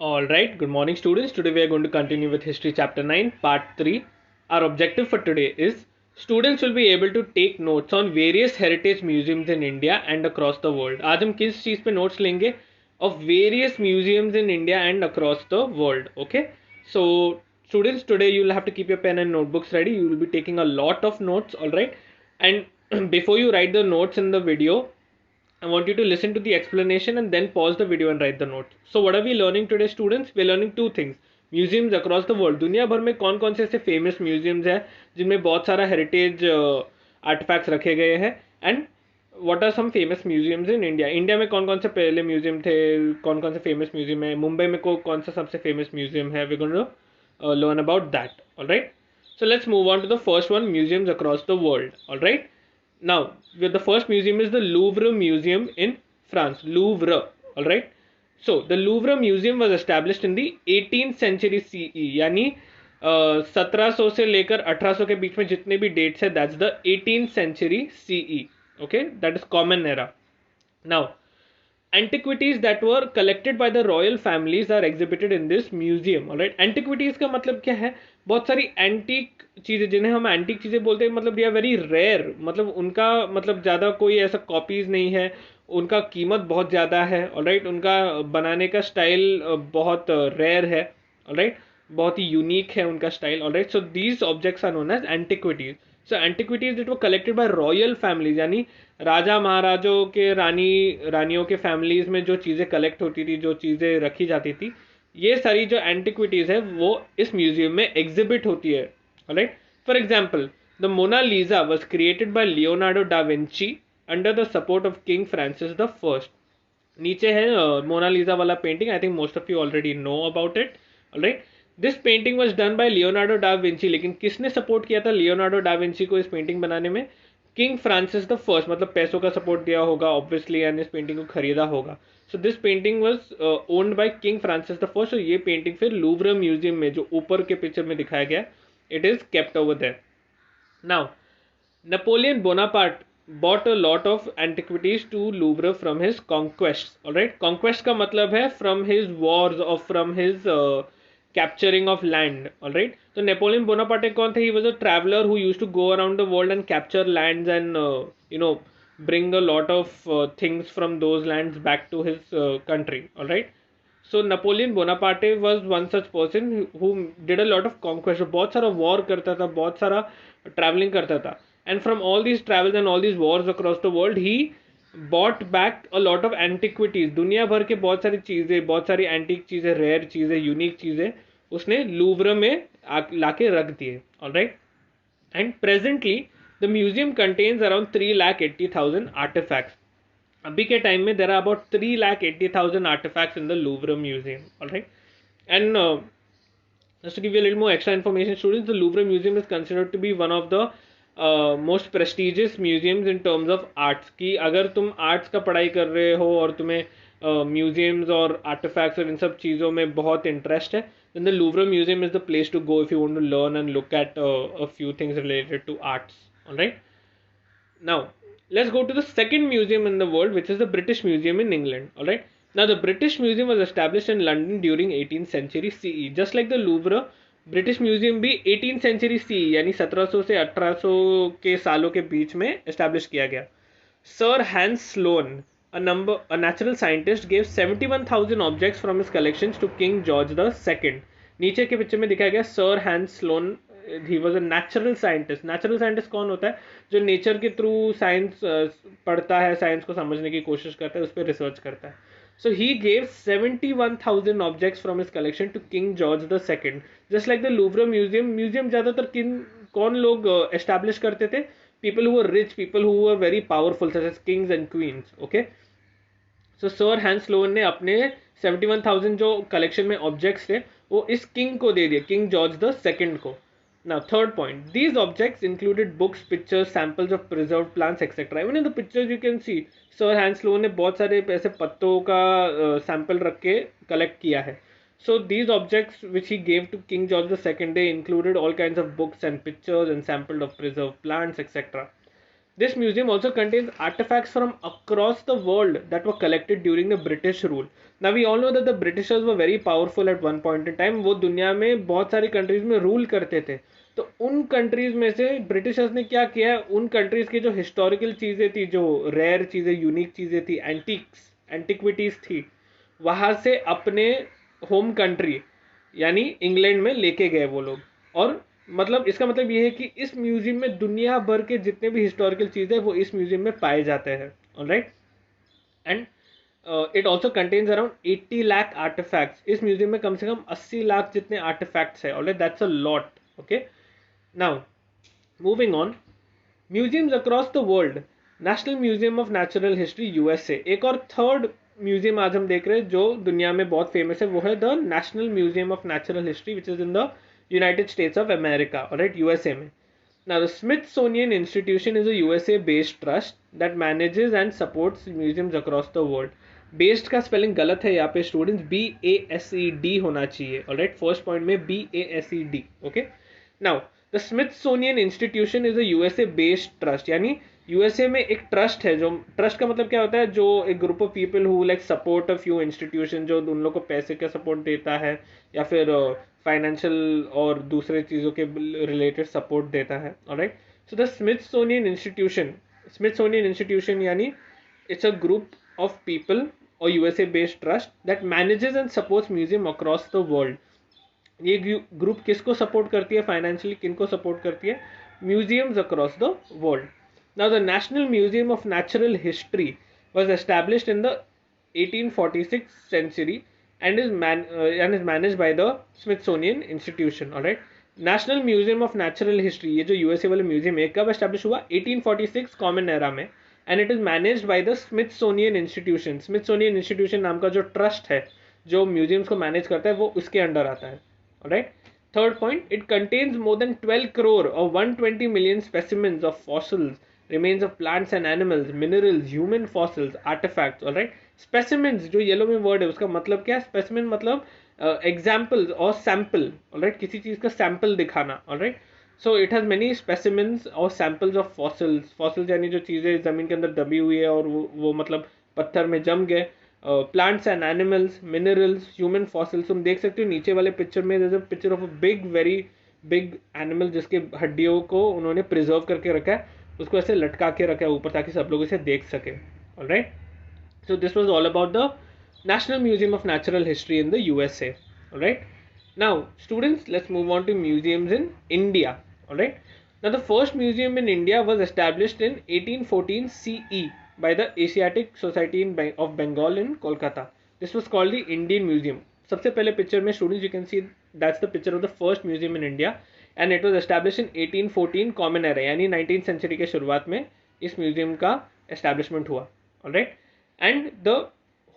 All right, good morning, students. Today we are going to continue with History Chapter 9, Part 3. Our objective for today is students will be able to take notes on various heritage museums in India and across the world. आज हम किस चीज़ पे notes लेंगे? Of various museums in India and across the world. Okay, so students, today you will have to keep your pen and notebooks ready. You will be taking a lot of notes, all right? And before you write the notes in the video, I want you to listen to the explanation and then pause the video and write the notes. So what are we learning today, students? We're learning two things. Museums across the world. दुनिया भर में कौन कौन से ऐसे famous museums हैं जिनमें बहुत सारा heritage artifacts रखे गए हैं, and what are some famous museums in India. India में कौन कौन से पहले म्यूजियम थे, कौन कौन से famous museum है, मुंबई में कौन सा सबसे famous museum है. We're going to learn about that. All right. So let's move on to the first one, museums across the world. All right. Now, the first museum is the Louvre Museum in France. Louvre, all right. So, the Louvre Museum was established in the 18th century CE. यानी 1700 से लेकर 1800 के बीच में जितने भी dates है, that's the 18th century CE. Okay, that is common era. Now, antiquities that were collected by the royal families are exhibited in this museum. All right, antiquities का मतलब क्या है? बहुत सारी एंटीक चीज़ें, जिन्हें हम एंटीक चीज़ें बोलते हैं, मतलब दे आर वेरी रेयर, मतलब उनका मतलब ज़्यादा कोई ऐसा कॉपीज़ नहीं है, उनका कीमत बहुत ज़्यादा है. ऑलराइट, उनका बनाने का स्टाइल बहुत रेयर है. ऑलराइट, बहुत ही यूनिक है उनका style. Alright, so these objects are known as antiquities. So antiquities it were collected by royal families, यानी राजा महाराजों के रानियों के फैमिलीज में जो चीज़ें कलेक्ट होती थी, जो चीज़ें रखी जाती थी, ये सारी जो एंटिक्विटीज है वो इस म्यूजियम में एग्जिबिट होती है. Alright, for example the Mona Lisa was created by Leonardo da Vinci under the support of king Francis the first. नीचे है मोनालिसा वाला painting. I think most of you already know about it. Alright, this painting was done by Leonardo da Vinci. लेकिन किसने support किया था Leonardo da Vinci को इस painting बनाने में? किंग फ्रांसिस द फर्स्ट, मतलब पैसों का सपोर्ट दिया होगा ऑब्वियसली, एंड इस पेंटिंग को खरीदा होगा. So this painting was owned by king Francis the first. ये पेंटिंग फिर लूवरे म्यूजियम में, जो ऊपर के पिक्चर में दिखाया गया, it is kept over there. Now, Napoleon Bonaparte bought a lot of antiquities to Louvre from his conquests. All right, conquest का मतलब है from his wars or from his capturing of land. All right, तो Napoleon Bonaparte कौन थे? He was a traveler who used to go around the world and capture lands and bring a lot of things from those lands back to his country. All right, so Napoleon Bonaparte was one such person who did a lot of conquest. बहुत सारा war करता था, बहुत सारा traveling करता था. And from all these travels and all these wars across the world, he bought back a lot of antiquities. दुनिया भर के बहुत सारी चीज़ें, बहुत सारी एंटीक चीज़ें, रेयर चीज़ें, यूनिक चीज़ें उसने लूवरे में लाके रख दिए. Alright, and presently the museum contains around 3,80,000 artefacts. अभी के टाइम में there are about 3,80,000 artefacts in the Louvre museum. Alright, and just to give you a little more extra information, students, the Louvre Museum is considered to be one of the most prestigious museums in terms of arts. की अगर तुम arts का पढ़ाई कर रहे हो और तुम्हें म्यूजियम्स और आर्टिफैक्ट्स और इन सब चीज़ों में बहुत इंटरेस्ट है, then the Louvre Museum is the place to go if you want to learn and look at a few things related to arts. All right, now let's go to the second museum in the world, which is the British Museum in England. All right, now the British Museum was established in London during 18th century CE. just like the Louvre, British museum भी 18th century C यानी 1700 से 1800 के सालों के बीच में establish किया गया. Sir Hans Sloane, a natural scientist, gave 71,000 objects from his collections to King George the II. नीचे के पिक्चर में दिखाया गया sir Hans Sloane, he was a natural scientist. Natural scientist कौन होता है? जो नेचर के थ्रू साइंस पढ़ता है, साइंस को समझने की कोशिश करता है, उस पर रिसर्च करता है. So he gave 71,000 objects from his collection to King George the II. Just like the Louvre Museum, ज़्यादातर कौन लोग establish करते थे? People who were rich, people who were very powerful, such as kings and queens. Okay. So Sir Hans Sloane ने अपने 71,000 जो collection में objects थे, वो इस king को दे दिए, King George the II को. Now, third point, these objects included books, pictures, samples of preserved plants, etc. Even in the pictures you can see, Sir Hans Sloane ने बहुत सारे ऐसे पत्तों का sample रख के collect किया है. So these objects which he gave to King George II, they included all kinds of books and pictures and sample of preserved plants, etc. This museum also contains artifacts from across the world that were collected during the British rule. Now we all know that the Britishers were very powerful at one point in time. वो दुनिया में बहुत सारी countries में rule करते थे. तो उन कंट्रीज में से ब्रिटिशर्स ने क्या किया है, उन कंट्रीज की जो हिस्टोरिकल चीजें थी, जो रेयर चीजें, यूनिक चीजें थी, एंटिक्विटीज थी, वहां से अपने होम कंट्री यानी इंग्लैंड में लेके गए वो लोग. और मतलब इसका मतलब ये है कि इस म्यूजियम में दुनिया भर के जितने भी हिस्टोरिकल चीजें वो इस म्यूजियम में पाए जाते हैं. Alright. And it also contains around 80 lakh artifacts. इस म्यूजियम में कम से कम 80 लाख जितने आर्टिफैक्ट्स है. Alright, that's a lot. Okay, now moving on, museums across the world. National museum of natural history USA. एक और थर्ड म्यूजियम आज हम देख रहे हैं जो दुनिया में बहुत फेमस है, वो है the national museum of natural history which is in the United States of America, alright, USA में. Now the Smithsonian Institution is a USA based trust that manages and supports museums across the world. Based का spelling गलत है यहाँ पे students, BASED होना चाहिए. alright, first point में BASED. okay. Now the Smithsonian Institution is a USA based trust, यानी USA में एक ट्रस्ट है. जो ट्रस्ट का मतलब क्या होता है, जो एक group of people who like support a few institution, जो उन लोग को पैसे का सपोर्ट देता है या फिर फाइनेंशियल और दूसरे चीज़ों के रिलेटेड सपोर्ट देता है. Alright, so the Smithsonian institution यानी it's a group of people और USA based trust that manages and supports museum across the world. ये ग्रुप किसको सपोर्ट करती है फाइनेंशियली, किनको सपोर्ट करती है? Museums across the world. Now the National Museum of Natural History was established in the 1846 century and is managed by the Smithsonian Institution. Alright, National Museum of Natural History, ये जो USA वाले museum है, कब establish हुआ? 1846 common era में. And it is managed by the Smithsonian institution. Smithsonian institution नाम का जो ट्रस्ट है जो म्यूजियम्स को मैनेज करता है वो उसके अंडर आता है. Alright. Third point, it contains more than 12 crore or 120 million specimens of fossils, remains of plants and animals, minerals, human fossils, artifacts. all right, specimens जो येलो में वर्ड है उसका मतलब क्या है? स्पेसिमेन मतलब एग्जाम्पल्स और सैंपल. ऑलराइट, किसी चीज का सैंपल दिखाना. Alright, so it has many specimens और सैंपल्स ऑफ फॉसिल्स. फॉसिल्स यानी जो चीजें जमीन के अंदर दबी हुई है और वो मतलब पत्थर में जम गए. Plants and animals, minerals, human fossils. तुम देख सकते हो नीचे वाले पिक्चर में there is a picture of a big, very big animal जिसके हड्डियों को उन्होंने प्रिजर्व करके रखा है, उसको ऐसे लटका के रखा है ऊपर ताकि सब लोग इसे देख सके. Alright, so this was all about the national museum of natural history in the USA. Alright, now students, let's move on to museums in India. Alright, now the first museum in India was established in 1814 CE by the Asiatic Society of Bengal in Kolkata. This was called the Indian Museum. सबसे पहले picture में students you can see that's the picture of the first museum in India and it was established in 1814 common era, यानी 19th century के शुरुआत में इस museum का establishment हुआ. Alright, and the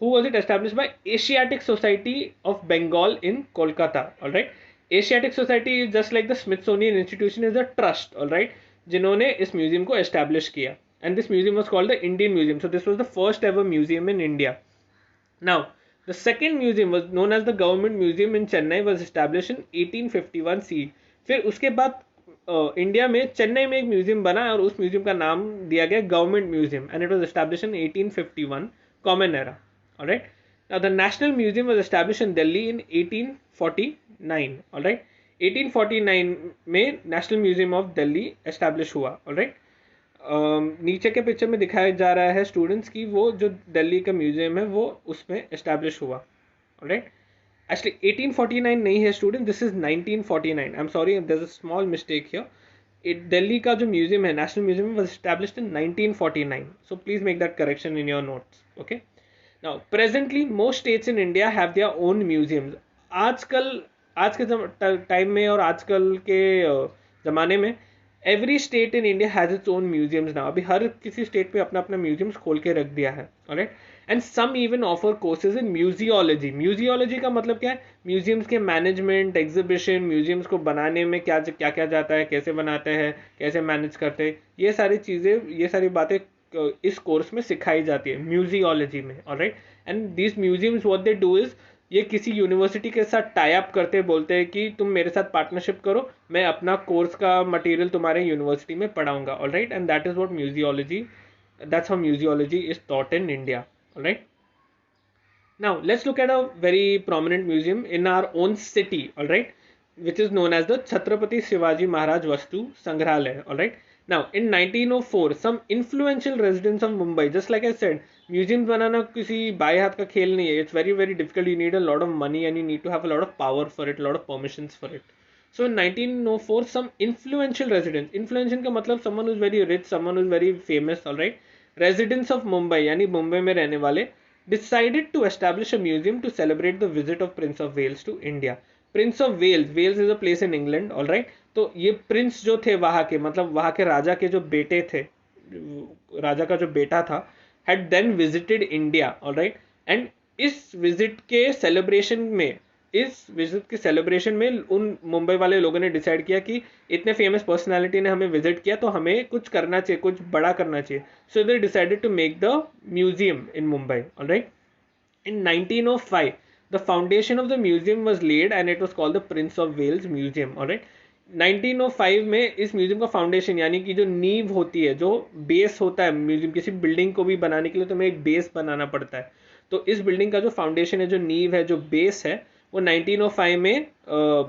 who was it established by Asiatic society of Bengal in Kolkata. Alright, Asiatic society just like the Smithsonian institution is a trust. Alright, जिन्होंने इस museum को एस्टैब्लिश किया. And this museum was called the Indian Museum. So this was the first ever museum in India. Now, the second museum was known as the Government Museum in Chennai, was established in 1851 CE. फिर उसके बाद India में चेन्नई में एक museum बना और उस museum का नाम दिया गया government museum and it was established in 1851 common era. Alright, now the national museum was established in Delhi in 1849. Alright, 1849 में national museum of Delhi establish हुआ. ऑलराइट, नीचे के पिक्चर में दिखाया जा रहा है स्टूडेंट्स की वो जो दिल्ली का म्यूजियम है वो उसमें एस्टैब्लिश हुआ. ऑलराइट, एक्चुअली 1849 नहीं है student, this is 1949. I am sorry, there is a small mistake here. Delhi का जो म्यूजियम है, national museum, was established in 1949. So please make that correction in your notes. Okay, now presently most states in India have their own museums. आजकल आज के time में और आजकल के ज़माने में every state in India has its own museums now. अभी हर किसी स्टेट पे अपना अपना म्यूजियम्स खोल के रख दिया है. Alright, and some even offer courses in museology. Museology का मतलब क्या है? म्यूजियम्स के मैनेजमेंट, एग्जीबिशन, म्यूजियम्स को बनाने में क्या क्या जाता है, कैसे बनाते हैं, कैसे मैनेज करते हैं, ये सारी चीज़ें, ये सारी बातें इस कोर्स में सिखाई जाती है म्यूजियोलॉजी में. Alright, and this museums what they do is ये किसी यूनिवर्सिटी के साथ टाई अप करते बोलते हैं कि तुम मेरे साथ पार्टनरशिप करो, मैं अपना कोर्स का मटेरियल तुम्हारे यूनिवर्सिटी में पढ़ाऊंगा. Alright, and that is what museology, that's how museology is taught in India. All right. Now let's look at a very prominent museum in our own city. All right, which is known as the Chhatrapati Shivaji Maharaj Vastu Sangrahalaya. All right. Now in 1904, some influential residents of Mumbai, just like I said, museums बनाना किसी बाएं हाथ का खेल नहीं है. It's very very difficult. You need a lot of money and you need to have a lot of power for it, a lot of permissions for it. So in 1904, some influential residents, influential का मतलब someone who's very rich, someone who's very famous, all right, residents of Mumbai, यानी मुंबई में रहने वाले, decided to establish a museum to celebrate the visit of Prince of Wales to India. Prince of Wales, Wales is a place in England, all right. तो ये Prince जो थे वहाँ के, मतलब वहाँ के राजा के जो बेटे थे, राजा का जो बेटा था, had then visited India, all right. And इस विजिट के सेलिब्रेशन में, इस विजिट के सेलिब्रेशन में उन मुंबई वाले लोगों ने डिसाइड किया कि इतने फेमस पर्सनालिटी ने हमें विजिट किया तो हमें कुछ करना चाहिए, कुछ बड़ा करना चाहिए. So they decided to make the museum in Mumbai. Alright, in 1905 the foundation of the museum was laid and it was called the Prince of Wales museum. Alright, 1905 में इस म्यूजियम का फाउंडेशन, यानी कि जो नींव होती है, जो बेस होता है म्यूजियम, किसी बिल्डिंग को भी बनाने के लिए तुम्हें एक बेस बनाना पड़ता है. तो इस बिल्डिंग का जो फाउंडेशन है, जो नींव है, जो बेस है, वो 1905 में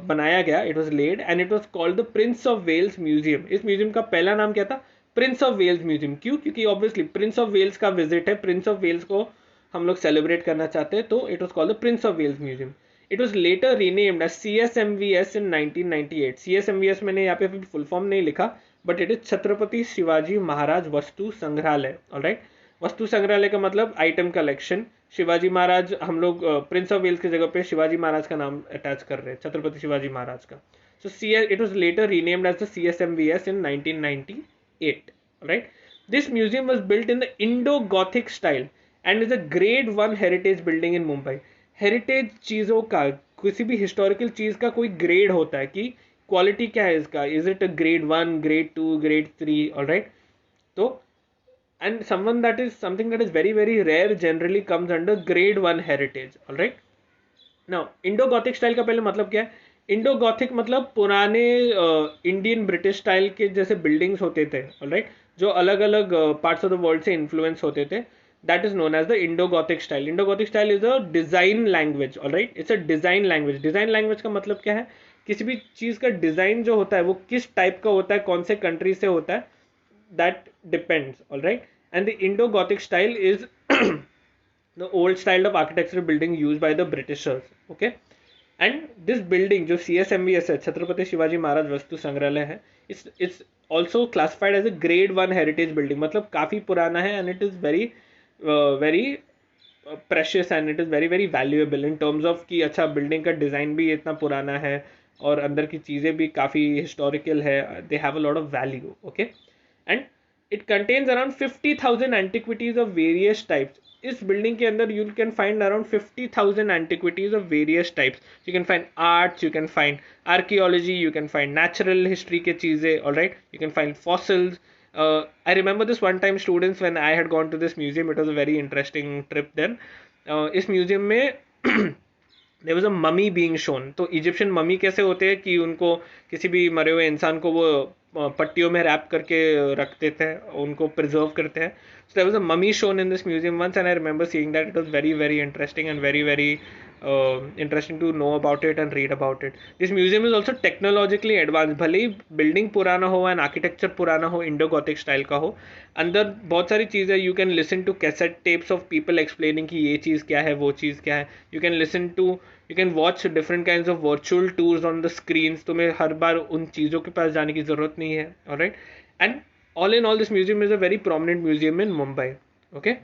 बनाया गया. It was laid and it was called the Prince of Wales museum. इस म्यूजियम का पहला नाम क्या था? Prince of Wales museum. क्यों? क्योंकि ऑब्वियसली प्रिंस ऑफ वेल्स का विजिट है, प्रिंस ऑफ वेल्स को हम लोग सेलिब्रेट करना चाहते हैं, तो it was called the Prince of Wales museum. It was later renamed as CSMVS in 1998. CSMVS मैंने यहाँ पे फुल फॉर्म नहीं लिखा, but it is Chhatrapati Shivaji Maharaj Vastu Sangrahalaya. Alright, वस्तु संग्रहालय का मतलब आइटम कलेक्शन. शिवाजी महाराज, हम लोग प्रिंस ऑफ वेल्स की जगह पे शिवाजी महाराज का नाम अटैच कर रहे हैं, छत्रपति शिवाजी महाराज का. So it was later renamed as the CSMVS in 1998. Right, this museum was built in the Indo Gothic style and is a grade 1 heritage building in Mumbai. Heritage चीजों का, किसी भी हिस्टोरिकल चीज का कोई ग्रेड होता है कि क्वालिटी क्या है इसका, is it a grade 1, grade 2, grade 3. Alright, तो and something that is very very rare generally comes under grade 1 heritage. all right, now Indo Gothic style का पहले मतलब क्या है? इंडो गॉथिक मतलब पुराने इंडियन ब्रिटिश स्टाइल के जैसे बिल्डिंग्स होते थे. all right, जो अलग अलग पार्ट्स ऑफ द वर्ल्ड से इन्फ्लुएंस होते थे, that is known as the Indo-Gothic style. Indo-Gothic style is a design language. all right, it's a design language. design language का मतलब क्या है? किसी भी चीज का डिजाइन जो होता है वो किस टाइप का होता है, कौन से कंट्री से होता है, that depends. all right, and the Indo-Gothic style is the old style of architectural building used by the Britishers. okay, and this building जो CSMVS है, छत्रपति शिवाजी महाराज वस्तु संग्रहालय है, it's also classified as a grade 1 heritage building. मतलब काफी पुराना है and it is very precious and it is very very valuable in terms of कि अच्छा बिल्डिंग का डिजाइन भी इतना पुराना है और अंदर की चीजें भी काफी हिस्टोरिकल है. they have a lot of value. okay, and it contains around 50,000 antiquities of various types. इस बिल्डिंग के अंदर you can find around 50,000 antiquities of various types. You can find arts, you can find archaeology, you can find natural history के चीजें. all right, you can find fossils. I remember this one time students when I had gone to this museum. It was a very interesting trip then. इस museum में there was a mummy being shown. तो Egyptian mummy कैसे होते हैं कि उनको किसी भी मरे हुए इंसान को वो पट्टियों में रैप करके रखते थे, उनको प्रिजर्व करते हैं. So there was a mummy shown in this museum once and I remember seeing that. It was very very interesting and very very interesting to know about it and read about it. This museum is also technologically advanced. भले ही building पुराना हो and architecture पुराना हो, Indo Gothic style का हो, अंदर बहुत सारी चीज़ें. You can listen to cassette tapes of people explaining कि ये चीज़ क्या है, वो चीज़ क्या है. You can watch different kinds of virtual tours on the screens. तुम्हें हर बार उन चीज़ों के पास जाने की ज़रूरत नहीं है. Alright, and all in all, this museum is a very prominent museum in Mumbai. okay,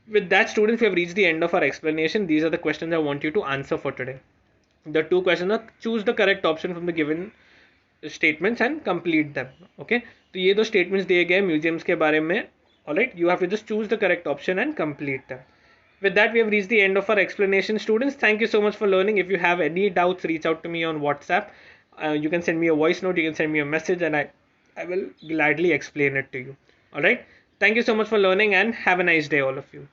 with that, students, we have reached the end of our explanation. These are the questions I want you to answer for today. The two questions are: choose the correct option from the given statements and complete them. okay, तो ये दो statements दिए गए museums के बारे में. alright, you have to just choose the correct option and complete them. With that, we have reached the end of our explanation. Students, thank you so much for learning. If you have any doubts, reach out to me on WhatsApp. You can send me a voice note, you can send me a message, and I will gladly explain it to you. All right. Thank you so much for learning and have a nice day, all of you.